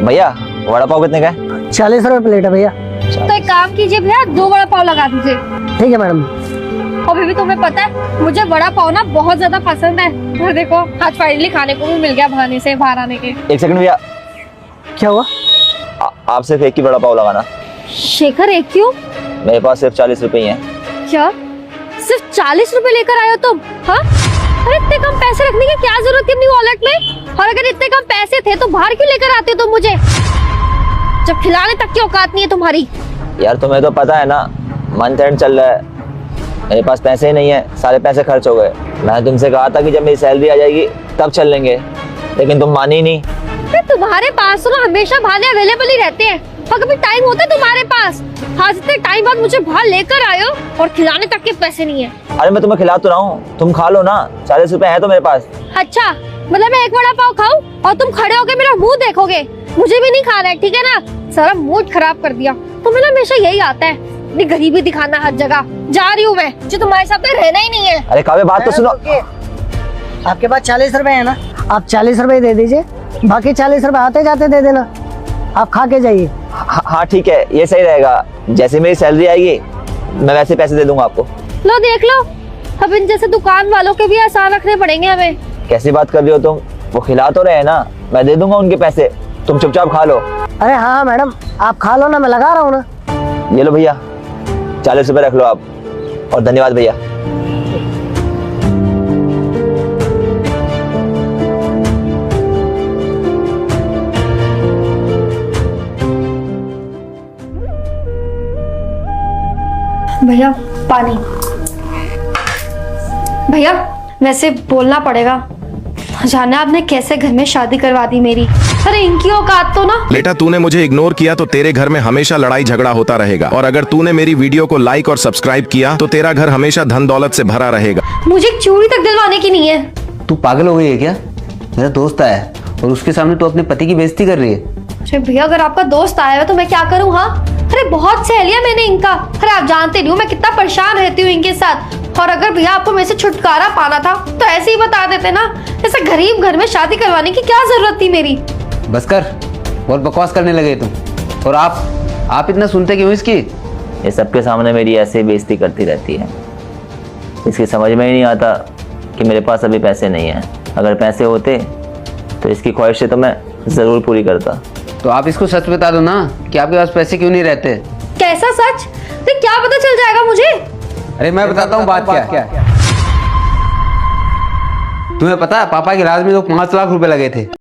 भैया वड़ा पाव कितने का है? 40 रुपए प्लेट है भैया। तो एक काम कीजिए भैया, 2 वड़ा पाव लगा दीजिए। ठीक है मैडम। और भी तुम्हें पता है मुझे वड़ा पाव ना बहुत ज्यादा पसंद है। और देखो आज फाइनली खाने को भी मिल गया बहाने से बाहर आने के। एक सेकंड भैया, क्या हुआ? आप सिर्फ एक ही वड़ा पाव लगाना। शेखर एक क्यों? मेरे पास सिर्फ 40 रुपए ही हैं। क्या सिर्फ 40 रुपए लेकर आए हो तुम? हाँ, अरे इतने कम पैसे रखने की क्या जरूरत थी अपनी वॉलेट में? और अगर इतने कम पैसे थे तो बाहर क्यों लेकर आते हो तुम मुझे, जब खिलाने तक की औकात नहीं है तुम्हारी। यार तुम्हें तो पता है ना, मंथ एंड चल रहा है, मेरे पास पैसे ही नहीं है, सारे पैसे खर्च हो गए। मैंने तुमसे कहा था कि जब मेरी सैलरी आ जाएगी तब चल लेंगे, लेकिन तुम मानी नहीं। तुम्हारे पास तो ना हमेशा भाले अवेलेबल ही रहते हैं, और कभी टाइम होता है तुम्हारे पास? आज इतने टाइम बाद मुझे बाहर लेकर आए हो और खिलाने तक के पैसे नहीं है। अरे मैं तुम्हें खिला तो रहा हूँ, तुम खा लो ना, 40 रुपए है तो मेरे पास। अच्छा मतलब मैं एक वड़ा पाव खाऊं और तुम खड़े होकर मेरा मुंह देखोगे? मुझे भी नहीं खाना है, ठीक है ना? सारा मूड खराब कर दिया। तुम्हें ना हमेशा यही आता है, अपनी गरीबी दिखाना हर जगह। जा रही हूँ मैं, जो तुम्हारे साथ में रहना ही नहीं है। अरे काव्य बात तो सुनो। आपके पास 40 रुपए है ना, आप 40 रुपए दे दीजिए, बाकी 40 रुपए आते जाते दे देना। आप खा के जाइए। हाँ ठीक है, ये सही रहेगा। जैसे मेरी सैलरी आएगी मैं वैसे पैसे दे दूंगा आपको। लो देख लो, अब इन जैसे दुकान वालों के भी आसान रखने पड़ेंगे हमें। कैसी बात कर रही हो तुम? वो खिला तो रहे हैं ना, मैं दे दूंगा उनके पैसे, तुम चुपचाप खा लो। अरे हाँ मैडम, आप खा लो ना, मैं लगा रहा हूँ ना। ये लो भैया, 40 रुपए रख लो आप, और धन्यवाद भैया। भैया पानी। भैया वैसे बोलना पड़ेगा, जाने आपने कैसे घर में शादी करवा दी मेरी। अरे इनकी औकात तो ना। बेटा तूने मुझे इग्नोर किया तो तेरे घर में हमेशा लड़ाई झगड़ा होता रहेगा, और अगर तूने मेरी वीडियो को लाइक और सब्सक्राइब किया तो तेरा घर हमेशा धन दौलत से भरा रहेगा। मुझे एक चूड़ी तक दिलवाने की नहीं है। तू पागल हो गई है क्या? मेरा दोस्त आया है और उसके सामने तू अपने पति की बेइज्जती कर रही है। अरे भैया अगर आपका दोस्त आया है तो मैं क्या करूँ? हाँ अरे बहुत सहेलियां मैंने इनका। अरे आप जानते नहीं हो मैं कितना परेशान रहती हूँ इनके साथ। और अगर भैया आपको मेरे से छुटकारा पाना था तो ऐसे ही बता देते ना। ऐसे गरीब घर में शादी करवाने की क्या जरूरत थी मेरी? बस कर, बहुत बकवास करने लगे तुम। और आप इतना सुनते क्यों इसकी? ये सबके सामने मेरी ऐसे बेइज्जती करती रहती है। इसकी समझ में ही नहीं आता कि मेरे पास अभी पैसे नहीं हैं। अगर पैसे होते तो इसकी ख्वाहिशें तो मैं ज़रूर पूरी करता। तो आप इसको सच बता दो ना कि आपके पास पैसे क्यों नहीं रहते। कैसा सच? तो क्या पता चल जाएगा मुझे? अरे मैं बताता हूँ बात क्या। तुम्हें पता है पापा की राज में तो 5 लाख रुपए लगे थे।